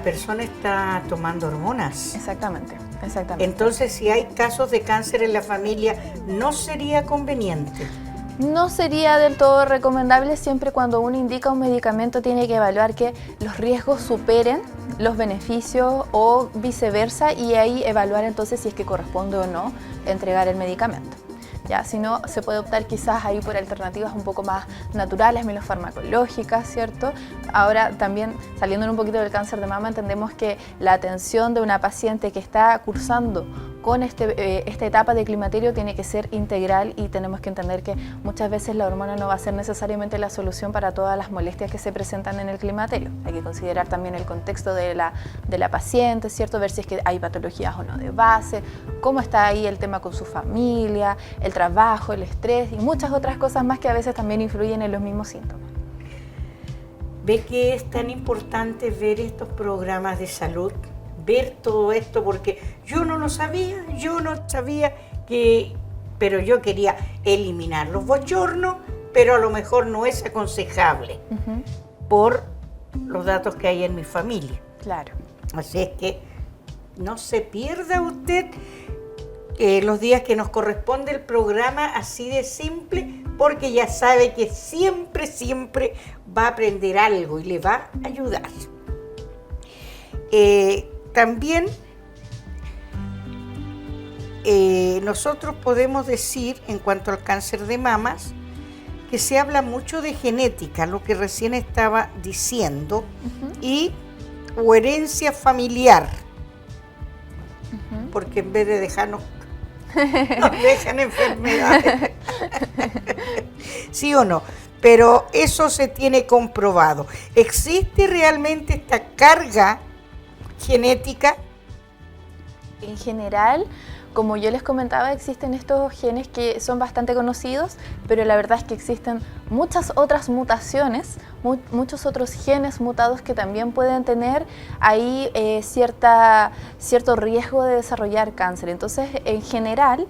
persona está tomando hormonas. Exactamente, exactamente. Entonces, si hay casos de cáncer en la familia, ¿no sería conveniente? No sería del todo recomendable. Siempre cuando uno indica un medicamento tiene que evaluar que los riesgos superen los beneficios o viceversa y ahí evaluar entonces si es que corresponde o no entregar el medicamento. Ya, si no, se puede optar quizás ahí por alternativas un poco más naturales, menos farmacológicas, ¿cierto? Ahora también, saliendo un poquito del cáncer de mama, entendemos que la atención de una paciente que está cursando con esta etapa de climaterio tiene que ser integral y tenemos que entender que muchas veces la hormona no va a ser necesariamente la solución para todas las molestias que se presentan en el climaterio. Hay que considerar también el contexto de la paciente, ¿cierto? Ver si es que hay patologías o no de base, cómo está ahí el tema con su familia, el trabajo, el estrés y muchas otras cosas más que a veces también influyen en los mismos síntomas. ¿Ve que es tan importante ver estos programas de salud? Ver todo esto, porque yo no sabía pero yo quería eliminar los bochornos, pero a lo mejor no es aconsejable por los datos que hay en mi familia. Claro. Así es que no se pierda usted los días que nos corresponde el programa así de simple, porque ya sabe que siempre va a aprender algo y le va a ayudar. También nosotros podemos decir, en cuanto al cáncer de mamas, que se habla mucho de genética, lo que recién estaba diciendo, o herencia familiar, porque en vez de dejarnos, nos dejan enfermedades. ¿Sí o no? Pero eso se tiene comprobado. ¿Existe realmente esta carga genética? En general, como yo les comentaba, existen estos genes que son bastante conocidos, pero la verdad es que existen muchas otras mutaciones muchos otros genes mutados que también pueden tener ahí cierto riesgo de desarrollar cáncer. Entonces, en general,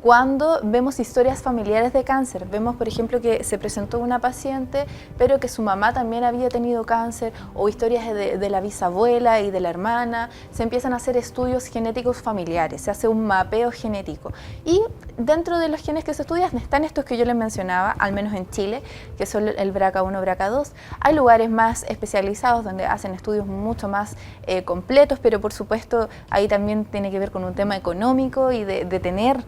cuando vemos historias familiares de cáncer, vemos por ejemplo que se presentó una paciente pero que su mamá también había tenido cáncer, o historias de la bisabuela y de la hermana, se empiezan a hacer estudios genéticos familiares, se hace un mapeo genético, y dentro de los genes que se estudian están estos que yo les mencionaba, al menos en Chile, que son el BRCA1, BRCA2. Hay lugares más especializados donde hacen estudios mucho más completos, pero por supuesto ahí también tiene que ver con un tema económico y de tener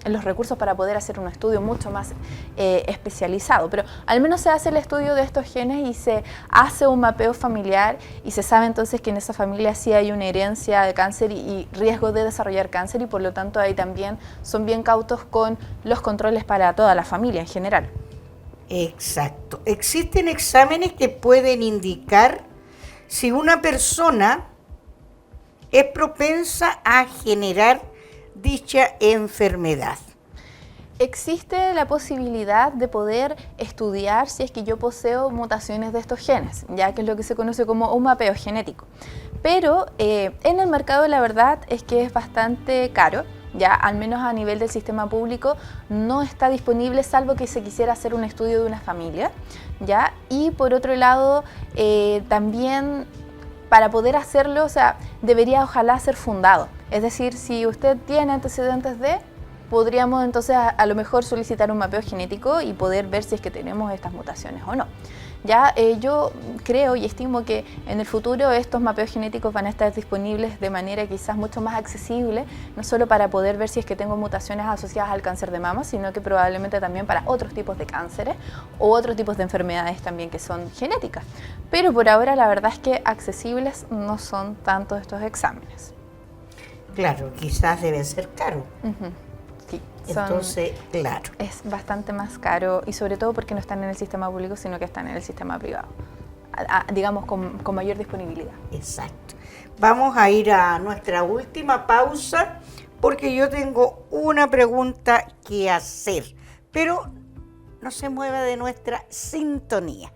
los recursos para poder hacer un estudio mucho más especializado, pero al menos se hace el estudio de estos genes y se hace un mapeo familiar y se sabe entonces que en esa familia sí hay una herencia de cáncer y riesgo de desarrollar cáncer, y por lo tanto ahí también son bien cautos con los controles para toda la familia en general. Exacto. Existen exámenes que pueden indicar si una persona es propensa a generar dicha enfermedad. Existe la posibilidad de poder estudiar si es que yo poseo mutaciones de estos genes, ya que es lo que se conoce como un mapeo genético. Pero en el mercado la verdad es que es bastante caro, ya al menos a nivel del sistema público no está disponible, salvo que se quisiera hacer un estudio de una familia, ya. Y por otro lado también para poder hacerlo, o sea, debería ojalá ser fundado. Es decir, si usted tiene antecedentes podríamos entonces a lo mejor solicitar un mapeo genético y poder ver si es que tenemos estas mutaciones o no. Ya yo creo y estimo que en el futuro estos mapeos genéticos van a estar disponibles de manera quizás mucho más accesible, no solo para poder ver si es que tengo mutaciones asociadas al cáncer de mama, sino que probablemente también para otros tipos de cánceres o otros tipos de enfermedades también que son genéticas. Pero por ahora la verdad es que accesibles no son tanto estos exámenes. Claro, quizás deben ser caros. Sí, entonces, claro. Es bastante más caro, y sobre todo porque no están en el sistema público, sino que están en el sistema privado, digamos con mayor disponibilidad. Exacto. Vamos a ir a nuestra última pausa porque yo tengo una pregunta que hacer, pero no se mueva de nuestra sintonía.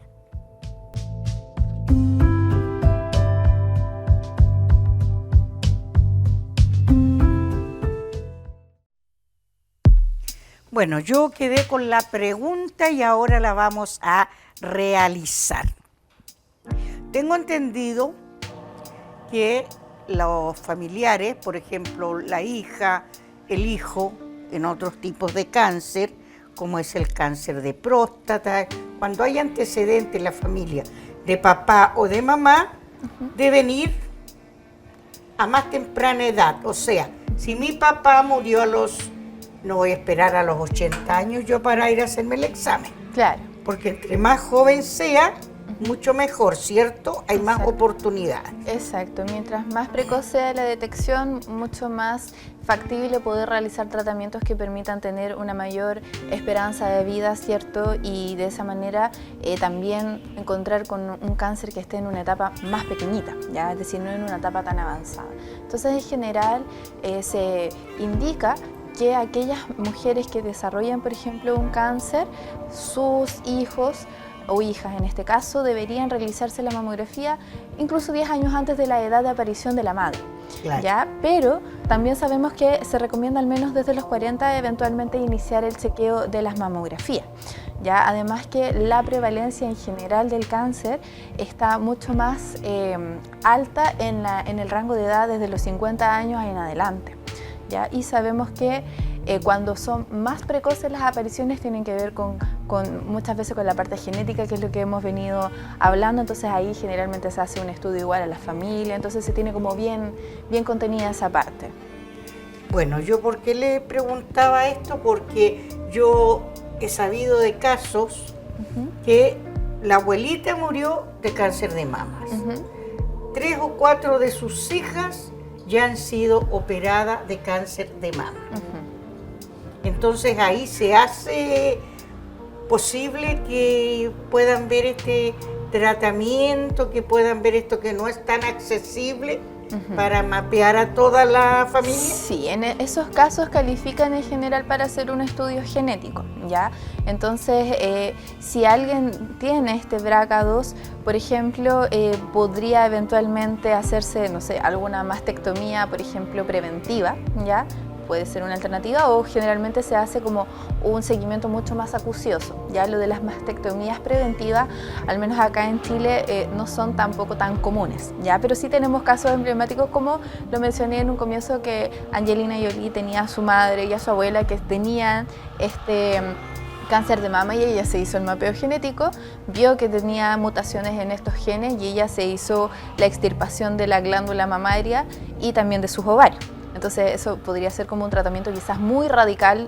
Bueno, yo quedé con la pregunta y ahora la vamos a realizar. Tengo entendido que los familiares, por ejemplo, la hija, el hijo, en otros tipos de cáncer, como es el cáncer de próstata, cuando hay antecedentes en la familia de papá o de mamá, deben ir a más temprana edad. O sea, si mi papá murió no voy a esperar a los 80 años yo para ir a hacerme el examen. Claro. Porque entre más joven sea, mucho mejor, ¿cierto? Hay más oportunidades. Exacto. Mientras más precoz sea la detección, mucho más factible poder realizar tratamientos que permitan tener una mayor esperanza de vida, ¿cierto? Y de esa manera también encontrar con un cáncer que esté en una etapa más pequeñita, ¿ya? Es decir, no en una etapa tan avanzada. Entonces, en general, se indica que aquellas mujeres que desarrollan, por ejemplo, un cáncer, sus hijos o hijas en este caso, deberían realizarse la mamografía incluso 10 años antes de la edad de aparición de la madre. Claro. ¿Ya? Pero también sabemos que se recomienda al menos desde los 40 eventualmente iniciar el chequeo de las mamografías. ¿Ya? Además que la prevalencia en general del cáncer está mucho más alta en el rango de edad desde los 50 años en adelante. ¿Ya? Y sabemos que cuando son más precoces las apariciones tienen que ver con muchas veces con la parte genética, que es lo que hemos venido hablando. Entonces ahí generalmente se hace un estudio igual a la familia, entonces se tiene como bien contenida esa parte. Bueno, yo ¿por qué le preguntaba esto? Porque yo he sabido de casos que la abuelita murió de cáncer de mamas. 3 o 4 de sus hijas ya han sido operadas de cáncer de mama. Entonces ahí se hace posible que puedan ver este tratamiento, que puedan ver esto que no es tan accesible para mapear a toda la familia? Sí, en esos casos califican en general para hacer un estudio genético, ¿ya? Entonces, si alguien tiene este BRCA2, por ejemplo, podría eventualmente hacerse, no sé, alguna mastectomía, por ejemplo, preventiva, ¿ya? Puede ser una alternativa, o generalmente se hace como un seguimiento mucho más acucioso. Ya lo de las mastectomías preventivas, al menos acá en Chile, no son tampoco tan comunes, ¿ya? Pero sí tenemos casos emblemáticos, como lo mencioné en un comienzo, que Angelina Jolie tenía a su madre y a su abuela que tenían cáncer de mama, y ella se hizo el mapeo genético, vio que tenía mutaciones en estos genes y ella se hizo la extirpación de la glándula mamaria y también de sus ovarios. Entonces eso podría ser como un tratamiento quizás muy radical,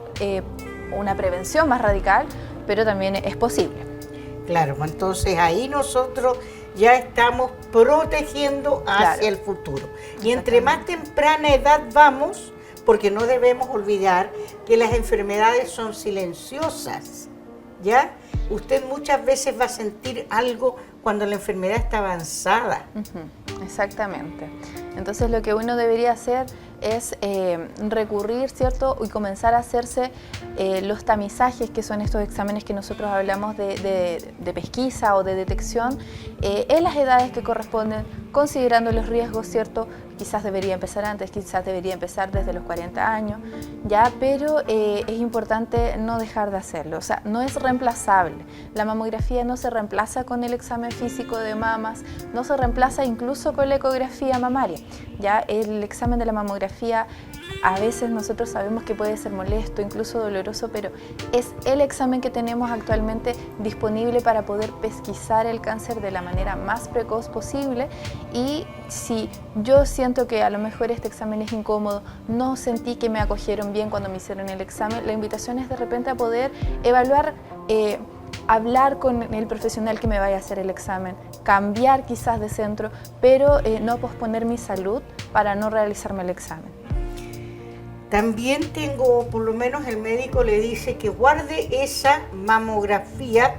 una prevención más radical, pero también es posible. Claro, entonces ahí nosotros ya estamos protegiendo hacia el futuro. Y entre más temprana edad vamos, porque no debemos olvidar que las enfermedades son silenciosas, ¿ya? Usted muchas veces va a sentir algo cuando la enfermedad está avanzada. Exactamente. Entonces lo que uno debería hacer es recurrir, ¿cierto? Y comenzar a hacerse los tamizajes, que son estos exámenes que nosotros hablamos de pesquisa o de detección, en las edades que corresponden, considerando los riesgos, ¿cierto? Quizás debería empezar antes, quizás debería empezar desde los 40 años, ¿ya? Pero es importante no dejar de hacerlo, o sea, no es reemplazable. La mamografía no se reemplaza con el examen físico de mamas, no se reemplaza incluso con la ecografía mamaria, ¿ya? El examen de la mamografía a veces nosotros sabemos que puede ser molesto, incluso doloroso, pero es el examen que tenemos actualmente disponible para poder pesquisar el cáncer de la manera más precoz posible. Y si yo siento que a lo mejor este examen es incómodo, no sentí que me acogieron bien cuando me hicieron el examen, la invitación es de repente a poder evaluar, hablar con el profesional que me vaya a hacer el examen, cambiar quizás de centro, pero no posponer mi salud para no realizarme el examen. También tengo, por lo menos el médico le dice que guarde esa mamografía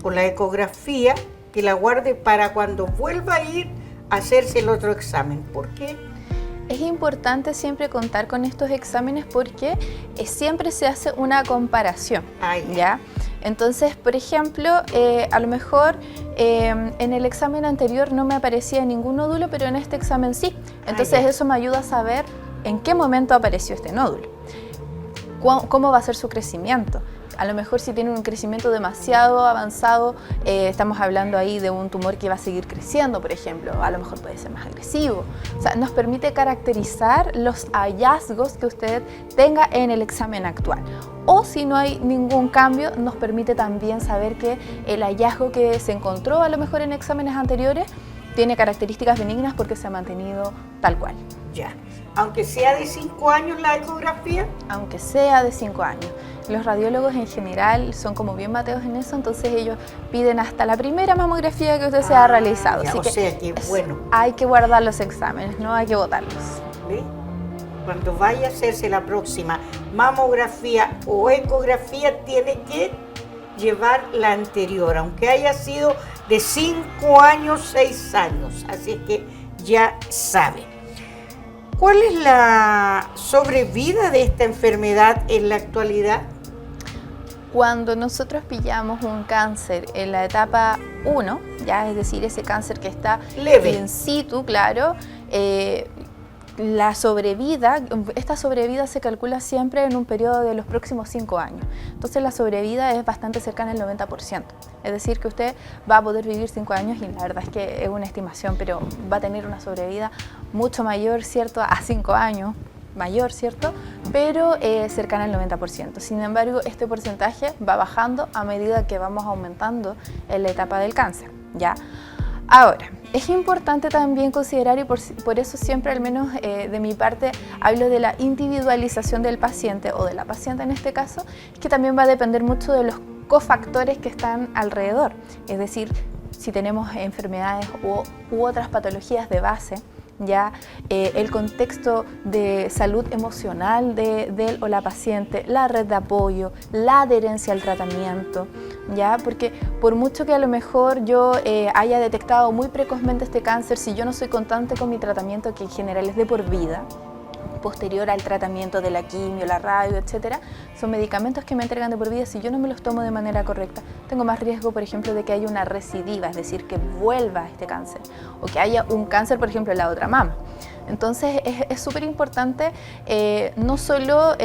o la ecografía, que la guarde para cuando vuelva a ir a hacerse el otro examen. ¿Por qué? Es importante siempre contar con estos exámenes porque siempre se hace una comparación, ¿ya? Entonces, por ejemplo, a lo mejor en el examen anterior no me aparecía ningún nódulo, pero en este examen sí. Entonces eso me ayuda a saber en qué momento apareció este nódulo, cómo va a ser su crecimiento. A lo mejor si tiene un crecimiento demasiado avanzado, estamos hablando ahí de un tumor que va a seguir creciendo, por ejemplo, a lo mejor puede ser más agresivo. O sea, nos permite caracterizar los hallazgos que usted tenga en el examen actual. O si no hay ningún cambio, nos permite también saber que el hallazgo que se encontró a lo mejor en exámenes anteriores tiene características benignas porque se ha mantenido tal cual. Ya. Aunque sea de 5 años la ecografía. Aunque sea de 5 años. Los radiólogos en general son como bien mateos en eso, entonces ellos piden hasta la primera mamografía que usted se ha realizado. Ya, así que bueno. Hay que guardar los exámenes, no hay que botarlos. ¿Ve? Cuando vaya a hacerse la próxima mamografía o ecografía, tiene que llevar la anterior, aunque haya sido de 5 años, 6 años. Así es que ya sabe. ¿Cuál es la sobrevida de esta enfermedad en la actualidad? Cuando nosotros pillamos un cáncer en la etapa 1, ya es decir, ese cáncer que está leve, in situ, claro, la sobrevida, esta sobrevida se calcula siempre en un periodo de los próximos 5 años. Entonces la sobrevida es bastante cercana al 90%. Es decir, que usted va a poder vivir 5 años y la verdad es que es una estimación, pero va a tener una sobrevida mucho mayor, ¿cierto? A 5 años, mayor, ¿cierto? Pero cercana al 90%. Sin embargo, este porcentaje va bajando a medida que vamos aumentando en la etapa del cáncer, ¿ya? Ahora, es importante también considerar, y por eso siempre, al menos de mi parte, hablo de la individualización del paciente, o de la paciente en este caso, que también va a depender mucho de los cofactores que están alrededor. Es decir, si tenemos enfermedades u otras patologías de base, ya el contexto de salud emocional de él o la paciente, la red de apoyo, la adherencia al tratamiento, ¿ya? Porque por mucho que a lo mejor yo haya detectado muy precozmente este cáncer, si yo no soy constante con mi tratamiento, que en general es de por vida, posterior al tratamiento de la quimio, la radio, etcétera, son medicamentos que me entregan de por vida. Si yo no me los tomo de manera correcta, tengo más riesgo, por ejemplo, de que haya una recidiva, es decir, que vuelva este cáncer, o que haya un cáncer, por ejemplo, en la otra mama. Entonces es súper importante no solo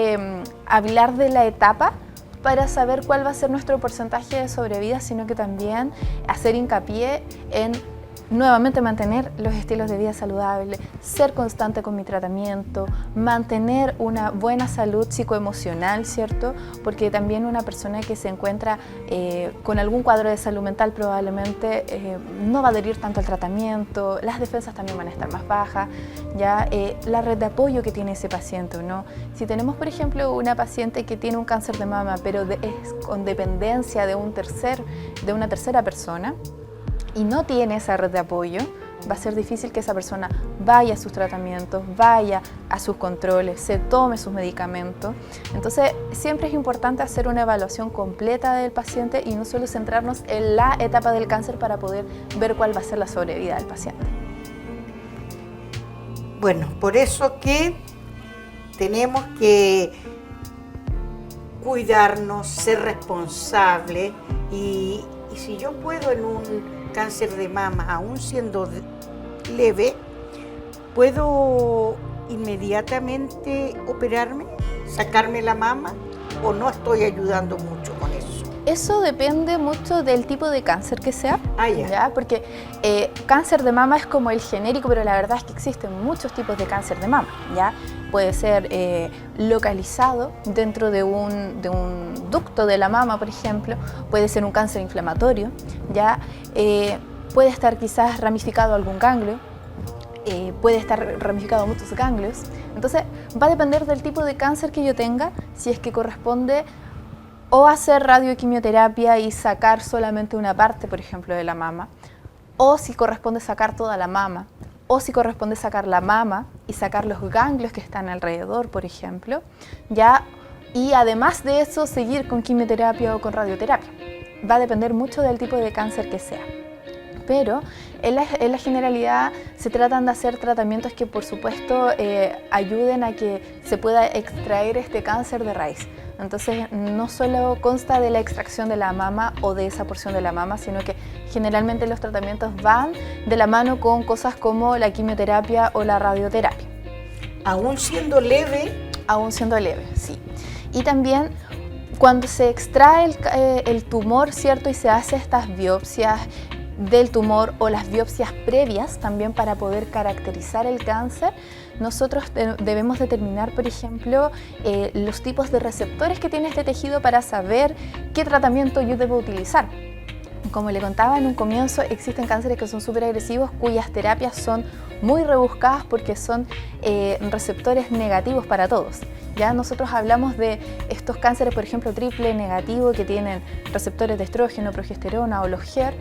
hablar de la etapa para saber cuál va a ser nuestro porcentaje de sobrevida, sino que también hacer hincapié en nuevamente mantener los estilos de vida saludables, ser constante con mi tratamiento, mantener una buena salud psicoemocional, ¿cierto? Porque también una persona que se encuentra con algún cuadro de salud mental probablemente no va a adherir tanto al tratamiento, las defensas también van a estar más bajas, ya la red de apoyo que tiene ese paciente, ¿no? Si tenemos, por ejemplo, una paciente que tiene un cáncer de mama, pero es con dependencia de una tercera persona, y no tiene esa red de apoyo, va a ser difícil que esa persona vaya a sus tratamientos, vaya a sus controles, se tome sus medicamentos. Entonces, siempre es importante hacer una evaluación completa del paciente y no solo centrarnos en la etapa del cáncer para poder ver cuál va a ser la sobrevida del paciente. Bueno, por eso que tenemos que cuidarnos, ser responsables y si yo puedo en un cáncer de mama, aún siendo leve, ¿puedo inmediatamente operarme, sacarme la mama o no estoy ayudando mucho con eso? Eso depende mucho del tipo de cáncer que sea, ya. ¿ya? Porque cáncer de mama es como el genérico, pero la verdad es que existen muchos tipos de cáncer de mama, ¿ya? Puede ser localizado dentro de un ducto de la mama, por ejemplo, puede ser un cáncer inflamatorio, ¿ya? Puede estar quizás ramificado algún ganglio, puede estar ramificado muchos ganglios. Entonces va a depender del tipo de cáncer que yo tenga, si es que corresponde o hacer radioquimioterapia y sacar solamente una parte, por ejemplo, de la mama, o si corresponde sacar toda la mama, o si corresponde sacar la mama y sacar los ganglios que están alrededor, por ejemplo, ¿ya? Y además de eso, seguir con quimioterapia o con radioterapia. Va a depender mucho del tipo de cáncer que sea. Pero en la generalidad se tratan de hacer tratamientos que por supuesto ayuden a que se pueda extraer este cáncer de raíz. Entonces no solo consta de la extracción de la mama o de esa porción de la mama, sino que generalmente los tratamientos van de la mano con cosas como la quimioterapia o la radioterapia. ¿Aún siendo leve? Aún siendo leve, sí. Y también cuando se extrae el tumor, ¿cierto? Y se hace estas biopsias del tumor o las biopsias previas también para poder caracterizar el cáncer, nosotros debemos determinar, por ejemplo, los tipos de receptores que tiene este tejido para saber qué tratamiento yo debo utilizar. Como le contaba en un comienzo, existen cánceres que son súper agresivos, cuyas terapias son muy rebuscadas porque son receptores negativos para todos. Ya nosotros hablamos de estos cánceres, por ejemplo, triple negativo, que tienen receptores de estrógeno, progesterona o los HER,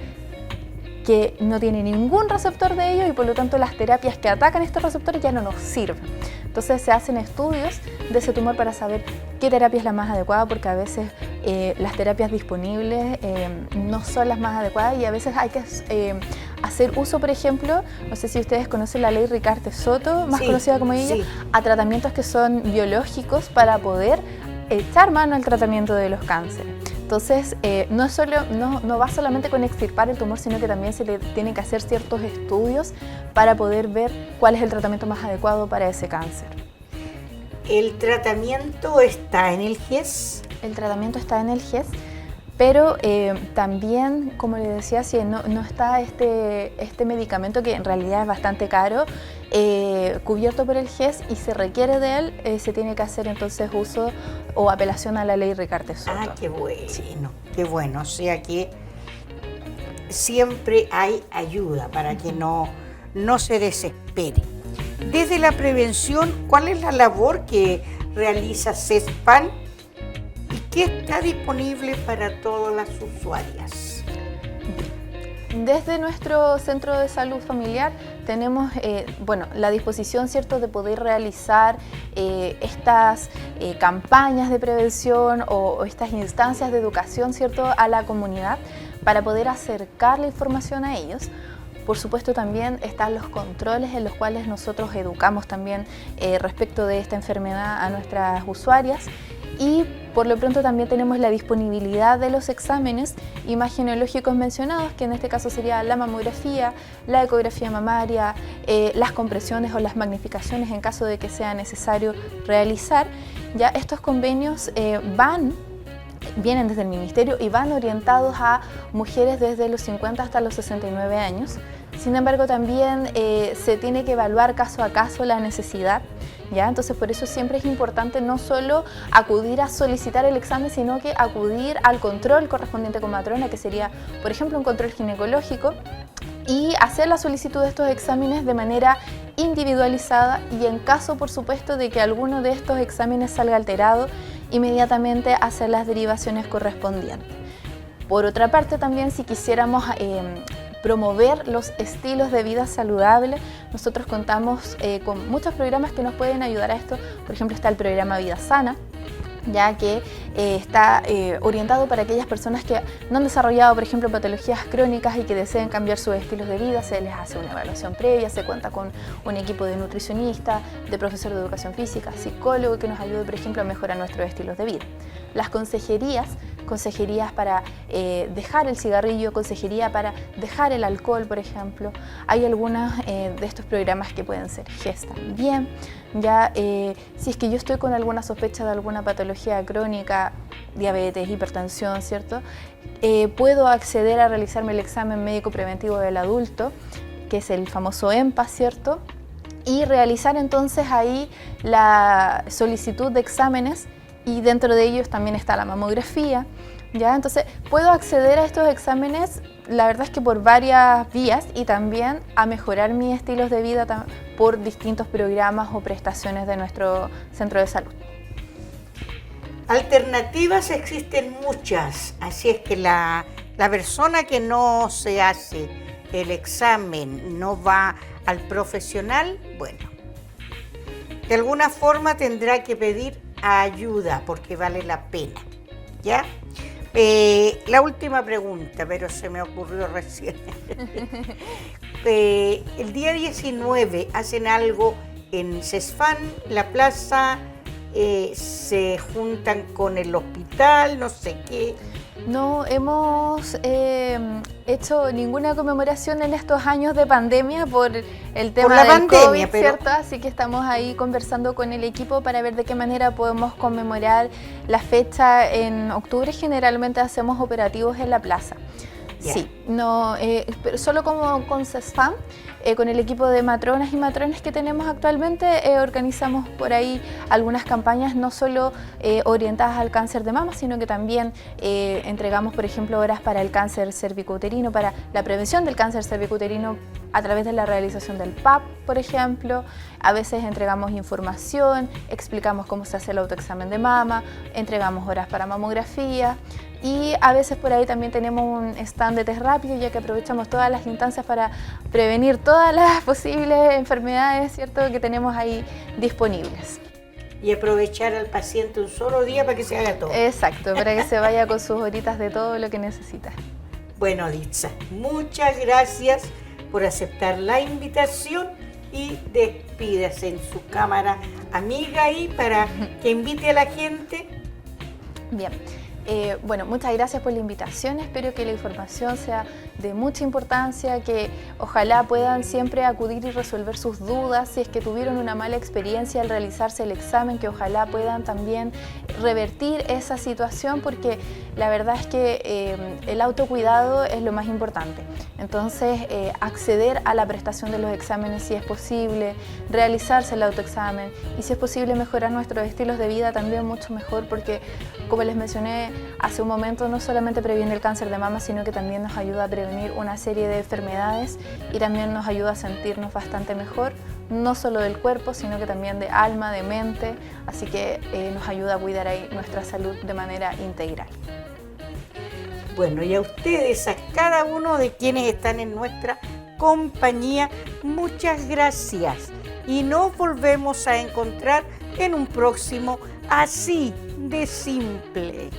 que no tiene ningún receptor de ellos y por lo tanto las terapias que atacan estos receptores ya no nos sirven. Entonces se hacen estudios de ese tumor para saber qué terapia es la más adecuada, porque a veces las terapias disponibles no son las más adecuadas y a veces hay que hacer uso, por ejemplo, no sé si ustedes conocen la ley Ricarte-Soto, más conocida como ella, a tratamientos que son biológicos para poder echar mano al tratamiento de los cánceres. Entonces, no va solamente con extirpar el tumor, sino que también se le tienen que hacer ciertos estudios para poder ver cuál es el tratamiento más adecuado para ese cáncer. ¿El tratamiento está en el GES? El tratamiento está en el GES, pero también, como le decía, si no está este medicamento, que en realidad es bastante caro, cubierto por el GES y se requiere de él, se tiene que hacer entonces uso o apelación a la ley Ricarte-Soto. Ah, qué bueno, sí. Qué bueno, o sea que siempre hay ayuda para que no se desespere. Desde la prevención, ¿cuál es la labor que realiza CESPAN y qué está disponible para todas las usuarias? Desde nuestro centro de salud familiar tenemos la disposición, ¿cierto?, de poder realizar estas campañas de prevención o estas instancias de educación, ¿cierto?, a la comunidad para poder acercar la información a ellos. Por supuesto, también están los controles en los cuales nosotros educamos también respecto de esta enfermedad a nuestras usuarias. Y por lo pronto también tenemos la disponibilidad de los exámenes imagenológicos mencionados, que en este caso sería la mamografía, la ecografía mamaria, las compresiones o las magnificaciones en caso de que sea necesario realizar. Ya estos convenios vienen desde el Ministerio y van orientados a mujeres desde los 50 hasta los 69 años. Sin embargo, también se tiene que evaluar caso a caso la necesidad, ¿ya? Entonces, por eso siempre es importante no solo acudir a solicitar el examen, sino que acudir al control correspondiente con matrona, que sería, por ejemplo, un control ginecológico, y hacer la solicitud de estos exámenes de manera individualizada y en caso, por supuesto, de que alguno de estos exámenes salga alterado, inmediatamente hacer las derivaciones correspondientes. Por otra parte, también si quisiéramos promover los estilos de vida saludables, nosotros contamos con muchos programas que nos pueden ayudar a esto. Por ejemplo, está el programa Vida Sana, ya que está orientado para aquellas personas que no han desarrollado, por ejemplo, patologías crónicas y que deseen cambiar sus estilos de vida. Se les hace una evaluación previa, se cuenta con un equipo de nutricionista, de profesor de educación física, psicólogo que nos ayude, por ejemplo, a mejorar nuestros estilos de vida. Las consejerías para dejar el cigarrillo, consejería para dejar el alcohol, por ejemplo. Hay algunos de estos programas que pueden ser GES también. Ya, si es que yo estoy con alguna sospecha de alguna patología crónica, diabetes, hipertensión, ¿cierto? Puedo acceder a realizarme el examen médico preventivo del adulto, que es el famoso EMPA, ¿cierto? Y realizar entonces ahí la solicitud de exámenes, y dentro de ellos también está la mamografía, ¿ya? Entonces puedo acceder a estos exámenes, la verdad es que por varias vías, y también a mejorar mis estilos de vida por distintos programas o prestaciones de nuestro centro de salud. Alternativas existen muchas, así es que la persona que no se hace el examen, no va al profesional, bueno, de alguna forma tendrá que pedir ayuda porque vale la pena, ¿ya? La última pregunta, pero se me ocurrió recién. El día 19 hacen algo en CESFAM, la plaza, se juntan con el hospital, no sé qué. No hemos hecho ninguna conmemoración en estos años de pandemia por el tema del pandemia, COVID, ¿cierto? Así que estamos ahí conversando con el equipo para ver de qué manera podemos conmemorar la fecha en octubre. Generalmente hacemos operativos en la plaza. Yeah. Sí, no, pero solo como con CESFAM, con el equipo de matronas y matrones que tenemos actualmente, organizamos por ahí algunas campañas no solo orientadas al cáncer de mama, sino que también entregamos, por ejemplo, horas para el cáncer cervicouterino, para la prevención del cáncer cervicouterino a través de la realización del PAP, por ejemplo. A veces entregamos información, explicamos cómo se hace el autoexamen de mama, entregamos horas para mamografía. Y a veces por ahí también tenemos un stand de test rápido, ya que aprovechamos todas las instancias para prevenir todas las posibles enfermedades, ¿cierto?, que tenemos ahí disponibles. Y aprovechar al paciente un solo día para que se haga todo. Exacto, para que se vaya con sus horitas de todo lo que necesita. Bueno, Ditza, muchas gracias por aceptar la invitación y despídase en su cámara amiga ahí para que invite a la gente. Bien. Bueno, muchas gracias por la invitación, espero que la información sea de mucha importancia, que ojalá puedan siempre acudir y resolver sus dudas, si es que tuvieron una mala experiencia al realizarse el examen, que ojalá puedan también revertir esa situación, porque la verdad es que el autocuidado es lo más importante. Entonces, acceder a la prestación de los exámenes si es posible, realizarse el autoexamen y si es posible mejorar nuestros estilos de vida también mucho mejor, porque como les mencioné hace un momento, no solamente previene el cáncer de mama, sino que también nos ayuda a prevenir una serie de enfermedades y también nos ayuda a sentirnos bastante mejor, no solo del cuerpo, sino que también de alma, de mente, así que nos ayuda a cuidar ahí nuestra salud de manera integral. Bueno, y a ustedes, a cada uno de quienes están en nuestra compañía, muchas gracias. Y nos volvemos a encontrar en un próximo Así de Simple.